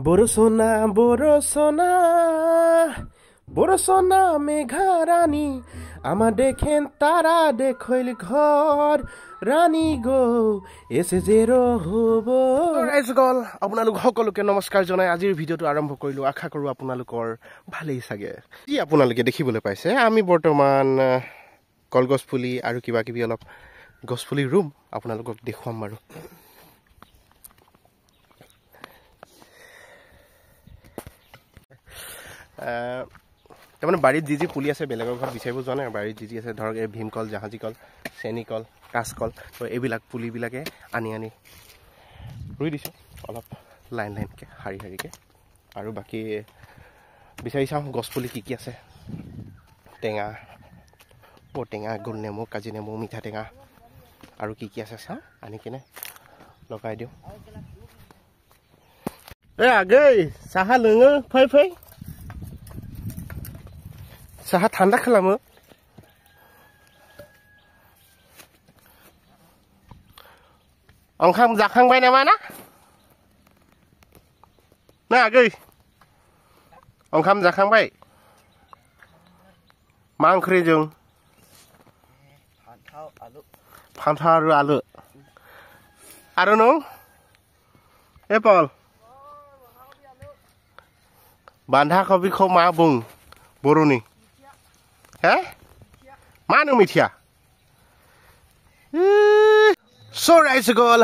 বৰষুণা বৰষুণা বৰষুণা মেঘা ৰাণী আমাৰ দেখেন তাৰা দেখৈল ঘৰ ৰাণী গো এছে জেৰ হ'ব ৰাইজগল আপোনালোক সকলোকে নমস্কাৰ জনাই আজিৰ ভিডিঅ'টো আৰম্ভ কৰিলোঁ আশা কৰোঁ আপোনালোকৰ ভালেই চাগে যি আপোনালোকে দেখিবলৈ পাইছে আমি বৰ্তমান কলগছ পুলি আৰু কিবা কিবি অলপ গছপুলি ৰুম আপোনালোকক দেখুৱাম বাৰু তাৰমানে বাৰীত যি পুলি আছে বেলেগৰ ঘৰত বিচাৰিব যোৱা নাই বাৰীত যি আছে ধৰক এই ভীমকল জাহাজী কল চেনী কল কাঁচকল তো এইবিলাক পুলিবিলাকে আনি ৰুই দিছোঁ অলপ লাইন লাইনকৈ শাৰী শাৰীকৈ আৰু বাকী বিচাৰি চাওঁ গছপুলি কি আছে টেঙা টেঙা গোল নেমু কাজি নেমু মিঠা টেঙা আৰু কি আছে চাওঁ আনি কিনে লগাই দিওঁ আগেই চাহা লোঙো ফै साहा थान्दा खालामो ओंखाम जाखांबाय नामा ना आगै ओंखाम जाखांबाय मा ओंख्रिजों फान्थाव आरो आलु आरो नों एपल बान्धा कबिखौ मा बुं बर'नि मा नो मिथिया राइजगल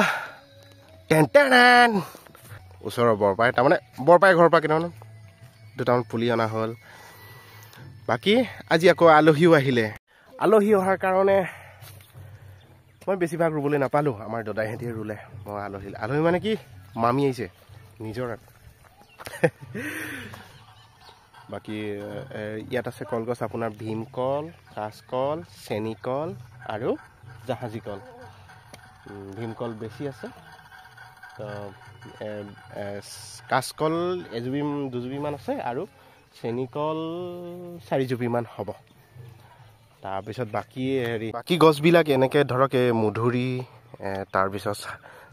टेन ওচৰৰ বৰপাই তাৰমানে বৰপাই ঘৰৰ পৰা কেইটামান দুটামান পুলি অনা হ'ল বাকী আজি আকৌ আলহীও আহিলে আলহী অহাৰ কাৰণে মই বেছিভাগ ৰুবলৈ নাপালোঁ আমাৰ দাদাইহঁতে ৰুলে মই আলহী মানে কি মামী আহিছে নিজৰ বাকি ইয়াত আছে কলগছ আপোনাৰ ভীমকল কাঁচকল চেনিকল আৰু জাহাজী কল ভীমকল বেছি আছে তো কাঁচকল এজুবি দুজুবিমান আছে আৰু চেনিকল 4 জুবিমান হ'ব তাৰপিছত বাকী বাকী গছবিলাক এনেকৈ ধৰক মধুৰি তাৰপিছত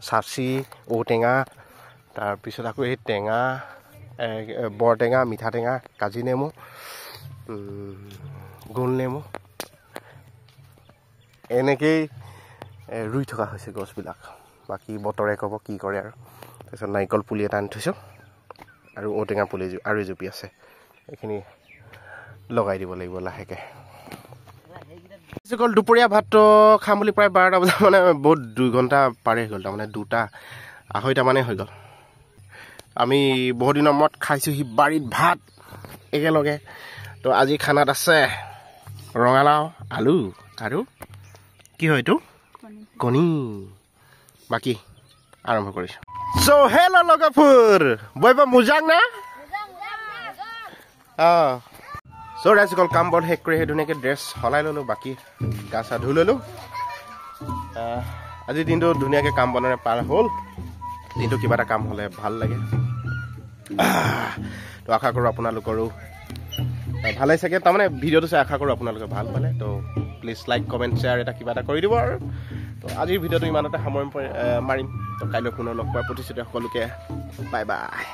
চাচি ঔটেঙা তাৰপিছত আকৌ এই টেঙা বৰটেঙা মিঠা টেঙা কাজি নেমু গোল নেমু এনেকেই ৰুই থকা হৈছে গছবিলাক বাকী বতৰে ক'ব কি কৰে আৰু তাৰপিছত নাৰিকল পুলি এটা আনি থৈছোঁ আৰু ঔটেঙা পুলি আৰু এজুপি আছে এইখিনি লগাই দিব লাগিব লাহেকৈ দুপৰীয়া ভাতটো খাম বুলি প্ৰায় 12টা বজা মানে বহুত 2 ঘণ্টা পাৰে হৈ গ'ল তাৰমানে 2টা 2:30 মানে হৈ গ'ল আমি বহুত দিনৰ মূৰত খাইছোঁহি বাৰীত ভাত একেলগে তো আজি খানাত আছে ৰঙালাও আলু আৰু কি হয় এইটো কণী বাকী আৰম্ভ কৰিছোঁ হেল্ল' লগৰবোৰ বইবা মোজাং না ৰাইজসকল কাম বৰ শেষ কৰি সেই ধুনীয়াকৈ ড্ৰেছ সলাই ল'লোঁ বাকী গা চা ধুই ল'লোঁ আজিৰ দিনটো ধুনীয়াকৈ কাম বনেৰে পাৰ হ'ল দিনটো কিবা এটা কাম হ'লে ভাল লাগে তো আশা কৰোঁ আপোনালোকৰো ভালেই চাগে তাৰমানে ভিডিঅ'টো চাই আশা কৰোঁ আপোনালোকে ভাল পালে তো প্লিজ লাইক কমেণ্ট শ্বেয়াৰ এটা কিবা এটা কৰি দিব আৰু তো আজিৰ ভিডিঅ'টো ইমানতে সামৰণি মাৰিম তো কাইলৈ পুনৰ লগ পোৱাৰ প্ৰতিশ্ৰুতি সকলোকে বাই বাই